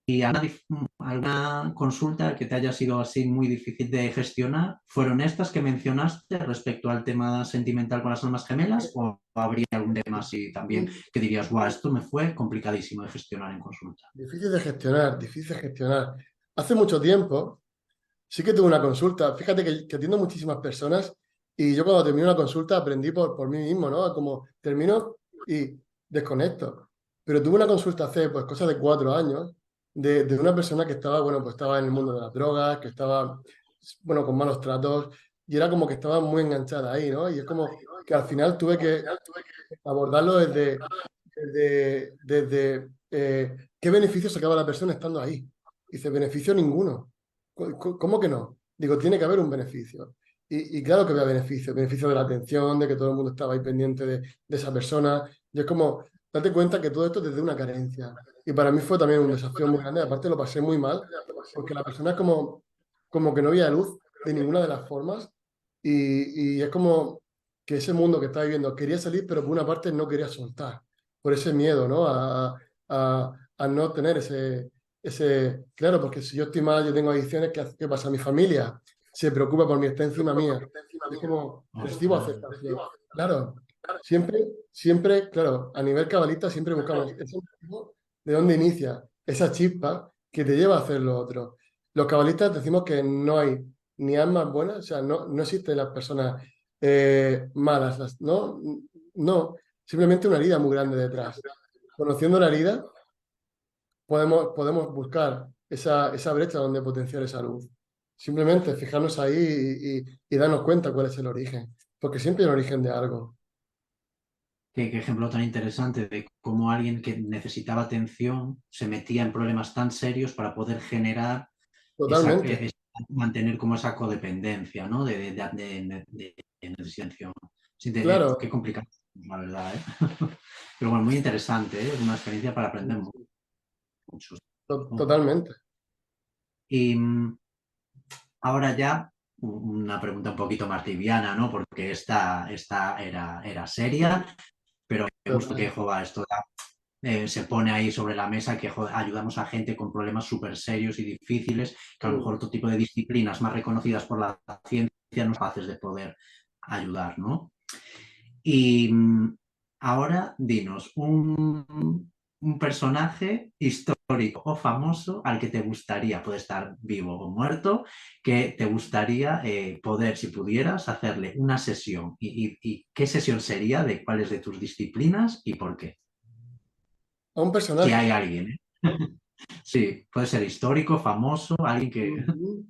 y alguna consulta que te haya sido así muy difícil de gestionar, ¿fueron estas que mencionaste respecto al tema sentimental con las almas gemelas? ¿O habría algún tema así también que dirías, guau, esto me fue complicadísimo de gestionar en consulta? Difícil de gestionar, difícil de gestionar. Hace mucho tiempo sí que tuve una consulta. Fíjate que atiendo muchísimas personas y yo cuando termino una consulta aprendí por mí mismo, ¿no? Como termino y desconecto. Pero tuve una consulta hace pues cosas de 4 años de una persona que estaba, bueno, pues estaba en el mundo de las drogas, que estaba, bueno, con malos tratos y era como que estaba muy enganchada ahí, ¿no? Y es como que al final tuve que abordarlo desde qué beneficio sacaba la persona estando ahí. Dice, beneficio ninguno. ¿Cómo que no? Digo, tiene que haber un beneficio. Y claro que había beneficio, beneficio de la atención, de que todo el mundo estaba ahí pendiente de esa persona. Y es como, date cuenta que todo esto es desde una carencia. Y para mí fue también un desafío muy grande. Aparte lo pasé muy mal, porque la persona es como que no había luz de ninguna de las formas. Y es como que ese mundo que estaba viviendo quería salir, pero por una parte no quería soltar, por ese miedo, ¿no? A no tener claro, porque si yo estoy mal, yo tengo adicciones, ¿qué pasa? Mi familia se preocupa por mí, está encima mía. Es como recibo Ostras. aceptación. Claro, siempre, claro, a nivel cabalista siempre buscamos ese motivo de dónde inicia esa chispa que te lleva a hacer lo otro. Los cabalistas decimos que no hay ni almas buenas, o sea, no existen las personas malas, no, simplemente una herida muy grande detrás. Conociendo la herida, podemos buscar esa brecha donde potenciar esa luz. Simplemente fijarnos ahí y darnos cuenta cuál es el origen, porque siempre hay un origen de algo. Qué ejemplo tan interesante de cómo alguien que necesitaba atención se metía en problemas tan serios para poder generar Totalmente. mantener como esa codependencia, ¿no? De necesidad de atención. Sí, qué Claro, complicado, la verdad, ¿eh? Pero bueno, muy interesante, ¿eh? Es una experiencia para aprender mucho. totalmente. Y ahora ya una pregunta un poquito más liviana, ¿no? Porque esta era seria, pero me gusta que Jehová esto se pone ahí sobre la mesa que ayudamos a gente con problemas súper serios y difíciles, que a lo mejor otro tipo de disciplinas más reconocidas por la ciencia no son capaces de poder ayudar, ¿no? Y ahora dinos, un personaje histórico o famoso al que te gustaría, puede estar vivo o muerto, que te gustaría poder, si pudieras, hacerle una sesión. ¿Y qué sesión sería? ¿De cuáles de tus disciplinas y por qué? A un Si personaje. hay alguien, ¿eh? Sí, puede ser histórico, famoso, alguien Ujú.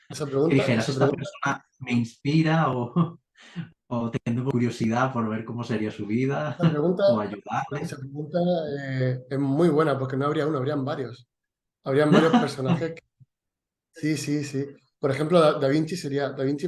que Esa dijeras, esta pregunta, persona me inspira o tengo curiosidad por ver cómo sería su vida esa pregunta, o ayudarle. esa pregunta es muy buena porque no habría uno, habrían varios. Habrían varios personajes. Sí, sí, sí. Por ejemplo, Da Vinci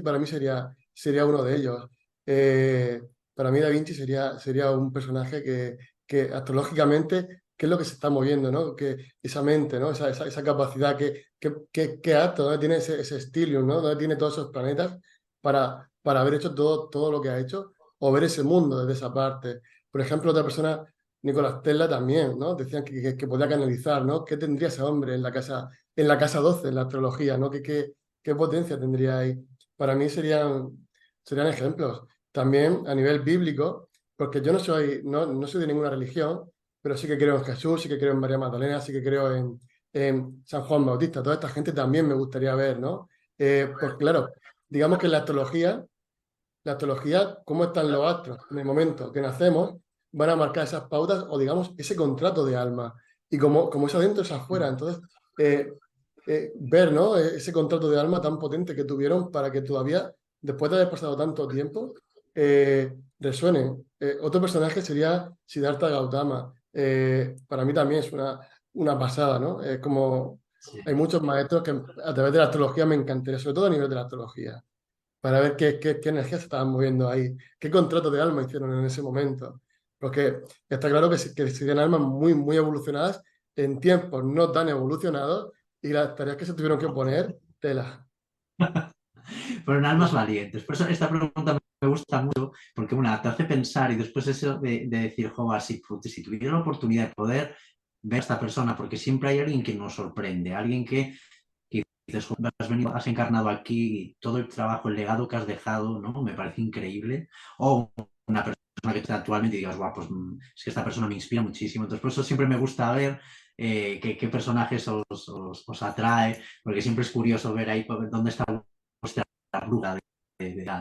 para mí sería uno de ellos. Eh, para mí Da Vinci sería un personaje que astrológicamente, ¿qué es lo que se está moviendo, ¿no? Que esa mente, ¿no? Esa capacidad, que acto, ¿no? Tiene ese stellium, ¿no? Donde tiene todos esos planetas para haber hecho todo lo que ha hecho o ver ese mundo desde esa parte. Por ejemplo, otra persona, Nicolás Tesla también, ¿no? Decían que podía canalizar, ¿no? ¿Qué tendría ese hombre en la casa 12 en la astrología, ¿no? ¿Qué potencia tendría ahí? Para mí serían ejemplos. También a nivel bíblico, porque yo no soy de ninguna religión, pero sí que creo en Jesús, sí que creo en María Magdalena, sí que creo en San Juan Bautista. Toda esta gente también me gustaría ver, ¿no? Pues claro, digamos que la astrología, cómo están los astros en el momento que nacemos, van a marcar esas pautas o digamos ese contrato de alma. Y como es adentro, es afuera. Entonces, eh, ver, ¿no? Ese contrato de alma tan potente que tuvieron para que todavía, después de haber pasado tanto tiempo, resuenen. Otro personaje sería Siddhartha Gautama. Para mí también es una pasada, ¿no? Es como Sí. hay muchos maestros que a través de la astrología me encantaría, sobre todo a nivel de la astrología, para ver qué energías se estaban moviendo ahí, qué contrato de alma hicieron en ese momento. Porque está claro que serían almas muy, muy evolucionadas en tiempos no tan evolucionados y las tareas que se tuvieron que poner, tela. Fueron almas valientes. Por eso esta pregunta me gusta mucho, porque una te hace pensar y después eso de decir, joder, si tuviera la oportunidad de poder ver a esta persona, porque siempre hay alguien que nos sorprende, alguien que dices, "Joder, has encarnado aquí y todo el trabajo, el legado que has dejado, ¿no? Me parece increíble. O una persona que está actualmente y digas, guau, pues es que esta persona me inspira muchísimo. Entonces, por eso siempre me gusta ver qué personajes os atrae, porque siempre es curioso ver ahí dónde está vuestra bruja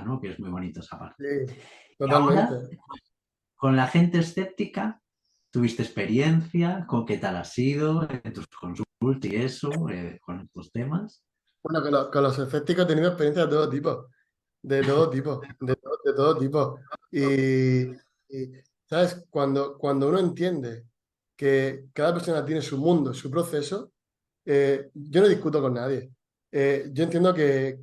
¿no? Que es muy bonito esa parte. Sí, Y ahora, totalmente. con la gente escéptica, ¿tuviste experiencia? ¿Con qué tal ha sido en tus consultas y eso, con estos temas? Bueno, con los escépticos he tenido experiencias de todo tipo, de todo tipo. Y, ¿sabes? Cuando uno entiende que cada persona tiene su mundo, su proceso, yo no discuto con nadie. Yo entiendo que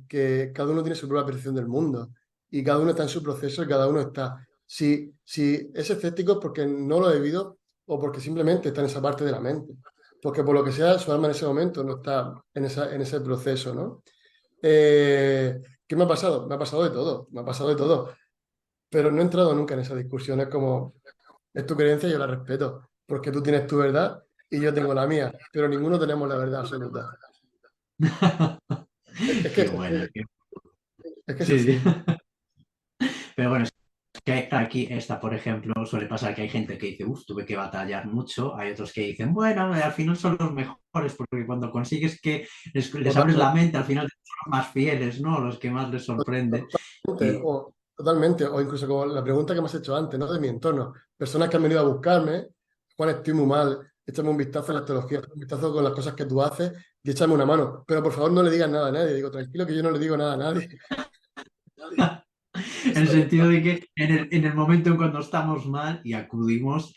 cada uno tiene su propia percepción del mundo y cada uno está en su proceso y cada uno está. Si es escéptico es porque no lo ha vivido o porque simplemente está en esa parte de la mente. Porque por lo que sea, su alma en ese momento no está en ese proceso, ¿no? ¿Qué me ha pasado? Me ha pasado de todo, me ha pasado de todo. Pero no he entrado nunca en esa discusión. Es como, es tu creencia y yo la respeto. Porque tú tienes tu verdad y yo tengo la mía. Pero ninguno tenemos la verdad absoluta. Es que Qué es bueno, así. Es que es Sí, así. sí. Pero bueno, es que aquí esta, por ejemplo, suele pasar que hay gente que dice, uff, tuve que batallar mucho. Hay otros que dicen, bueno, al final son los mejores, porque cuando consigues que les abres la Totalmente. mente, al final son los más fieles, ¿no? Los que más les sorprende. Y Totalmente, o incluso como la pregunta que me has hecho antes, ¿no? De mi entorno. Personas que han venido a buscarme, Juan, estoy muy mal, échame un vistazo a la astrología, échame un vistazo con las cosas que tú haces y échame una mano. Pero por favor no le digas nada a nadie. Digo, tranquilo que yo no le digo nada a nadie. en el sentido de que en el momento en cuando estamos mal y acudimos,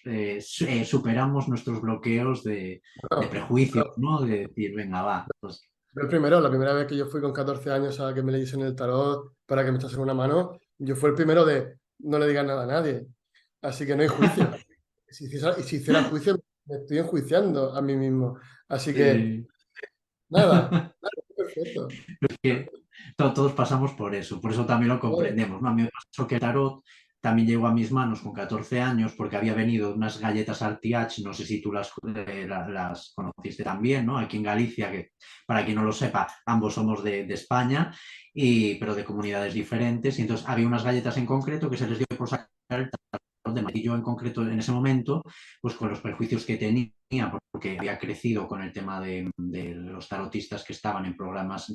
superamos nuestros bloqueos de No, prejuicios, no. ¿no? De decir, venga, va, pues Yo primero, la primera vez que yo fui con 14 años a que me leyesen el tarot para que me echasen una mano, yo fui el primero de no le digas nada a nadie. Así que no hay juicio. Si hiciera juicio, me estoy enjuiciando a mí mismo. Así que sí. nada, perfecto. que todos pasamos por eso también lo Claro. comprendemos, ¿no? A mí me pasó que el tarot también llegó a mis manos con 14 años porque había venido de unas galletas Artiach, no sé si tú las conociste también, ¿no? Aquí en Galicia, que para quien no lo sepa, ambos somos de España, pero de comunidades diferentes, y entonces había unas galletas en concreto que se les dio por sacar el de Madrid. Yo en concreto en ese momento, pues con los prejuicios que tenía, porque había crecido con el tema de los tarotistas que estaban en programas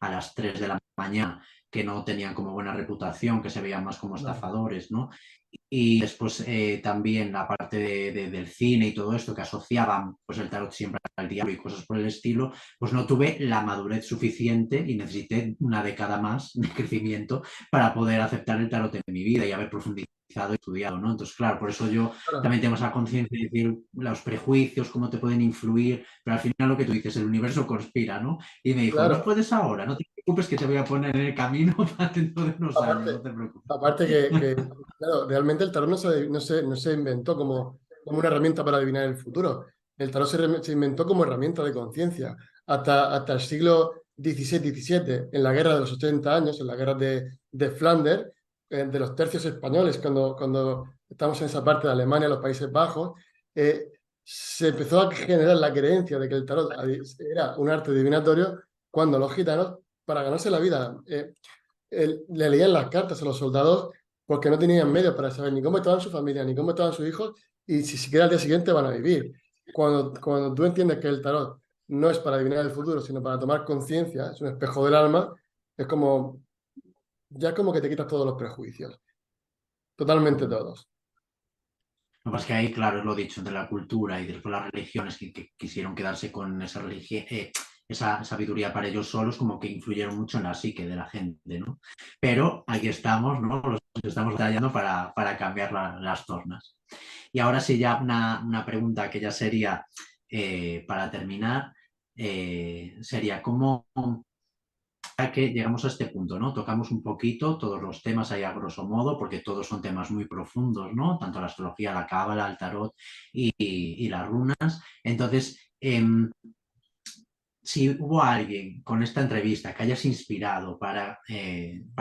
a las 3 de la mañana, que no tenían como buena reputación, que se veían más como No, estafadores, ¿no? Y después también la parte del cine y todo esto que asociaban pues el tarot siempre al diablo y cosas por el estilo, pues no tuve la madurez suficiente y necesité una década más de crecimiento para poder aceptar el tarot en mi vida y haber profundizado y estudiado, ¿no? Entonces, claro, por eso yo claro, también tengo esa conciencia de decir los prejuicios, cómo te pueden influir, pero al final lo que tú dices, el universo conspira, ¿no? Y me dijo, no claro. puedes ahora, no te preocupes que te voy a poner en el camino para dentro de unos años, no Aparte, te preocupes. aparte claro, realmente el tarot no se inventó como una herramienta para adivinar el futuro. El tarot se inventó como herramienta de conciencia. Hasta el siglo XVI-XVII, en la guerra de los 80 años, en la guerra de Flandes, de los tercios españoles, cuando estamos en esa parte de Alemania, los Países Bajos, eh, se empezó a generar la creencia de que el tarot era un arte divinatorio cuando los gitanos, para ganarse la vida, le leían las cartas a los soldados porque no tenían medios para saber ni cómo estaban su familia, ni cómo estaban sus hijos, y si siquiera al día siguiente van a vivir. Cuando tú entiendes que el tarot no es para adivinar el futuro, sino para tomar conciencia, es un espejo del alma, es como, ya es como que te quitas todos los prejuicios, totalmente todos. Lo que pasa es que ahí, claro, es lo dicho, entre la cultura y después las religiones que quisieron quedarse con esa sabiduría para ellos solos, como que influyeron mucho en la psique de la gente, ¿no? Pero aquí estamos, ¿no? Los que estamos batallando para cambiar las tornas. Y ahora sí, ya una pregunta que ya sería, para terminar, sería, ¿cómo que llegamos a este punto, ¿no? Tocamos un poquito todos los temas ahí a grosso modo, porque todos son temas muy profundos, ¿no? Tanto la astrología, la cábala, el tarot y las runas. Entonces, si hubo alguien con esta entrevista que hayas inspirado para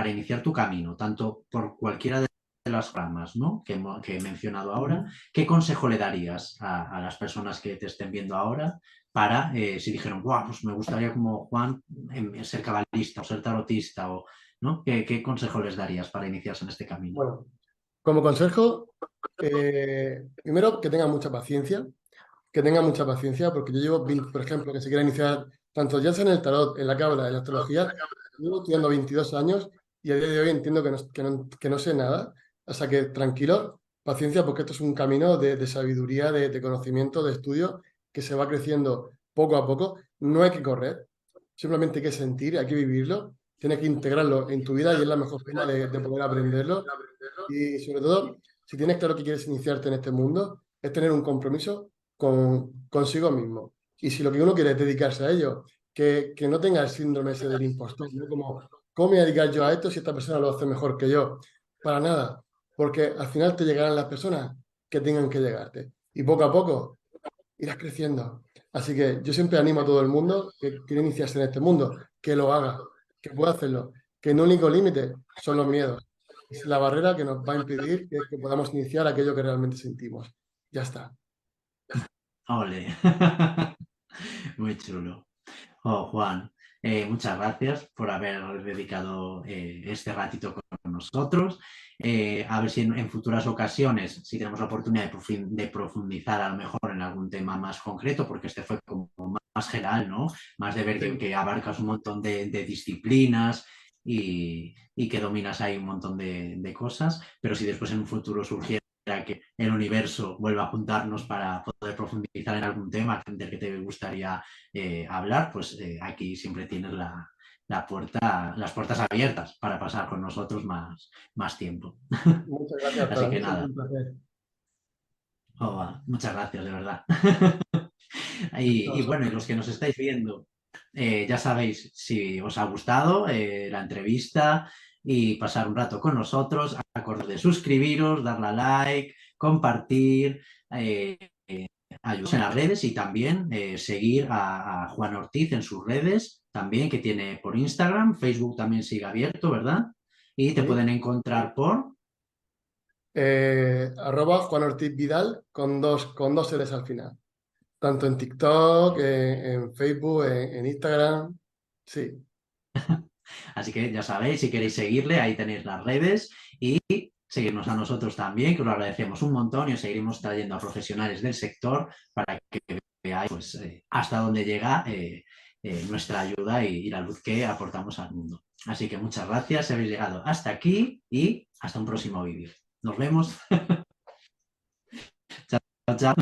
iniciar tu camino, tanto por cualquiera de las ramas, ¿no? que he mencionado ahora, ¿qué consejo le darías a las personas que te estén viendo ahora para, si dijeron, guau, pues me gustaría como Juan ser cabalista o ser tarotista, o, ¿no? ¿Qué consejo les darías para iniciarse en este camino? Bueno, como consejo, primero que tengan mucha paciencia, porque yo llevo, por ejemplo, que se quiera iniciar tanto ya sea en el tarot, en la cábala, en la astrología, llevo estudiando 22 años y a día de hoy entiendo que no sé nada. O sea que tranquilo, paciencia, porque esto es un camino de sabiduría, de conocimiento, de estudio, que se va creciendo poco a poco. No hay que correr, simplemente hay que sentir, hay que vivirlo, tienes que integrarlo en tu vida y es la mejor forma de poder aprenderlo. Y sobre todo, si tienes claro que quieres iniciarte en este mundo, es tener un compromiso consigo mismo. Y si lo que uno quiere es dedicarse a ello, que no tenga el síndrome ese del impostor, ¿no? Como, ¿cómo me voy a dedicar yo a esto si esta persona lo hace mejor que yo? Para nada, porque al final te llegarán las personas que tengan que llegarte. Y poco a poco irás creciendo. Así que yo siempre animo a todo el mundo que quiere iniciarse en este mundo, que lo haga, que pueda hacerlo, que el único límite son los miedos. Es la barrera que nos va a impedir que podamos iniciar aquello que realmente sentimos. Ya está. Ole, muy chulo. Oh, Juan. Muchas gracias por haber dedicado este ratito con nosotros. A ver si en futuras ocasiones, si tenemos la oportunidad de profundizar a lo mejor en algún tema más concreto, porque este fue como más general, ¿no? Más de ver que abarcas un montón de disciplinas y que dominas ahí un montón de cosas, pero si después en un futuro surgiera que el universo vuelva a juntarnos para poder profundizar en algún tema del que te gustaría hablar, pues aquí siempre tienes las puertas abiertas para pasar con nosotros más tiempo. Muchas gracias, Así para que mí siempre nada, un placer. muchas gracias, de verdad. A Y bueno, y vosotros. los que nos estáis viendo, ya sabéis, si os ha gustado la entrevista y pasar un rato con nosotros, acordaos de suscribiros, darle a like, compartir, ayudarnos en las redes y también seguir a Juan Ortiz en sus redes, también que tiene por Instagram, Facebook también sigue abierto, ¿verdad? Y te Sí. pueden encontrar por... @Juan Ortiz Vidal con dos L's al final. Tanto en TikTok, en Facebook, en Instagram. Sí. Así que ya sabéis, si queréis seguirle, ahí tenéis las redes y seguirnos a nosotros también, que os lo agradecemos un montón y os seguiremos trayendo a profesionales del sector para que veáis pues, hasta dónde llega nuestra ayuda y la luz que aportamos al mundo. Así que muchas gracias, habéis llegado hasta aquí y hasta un próximo vídeo. Nos vemos. Chao, chao.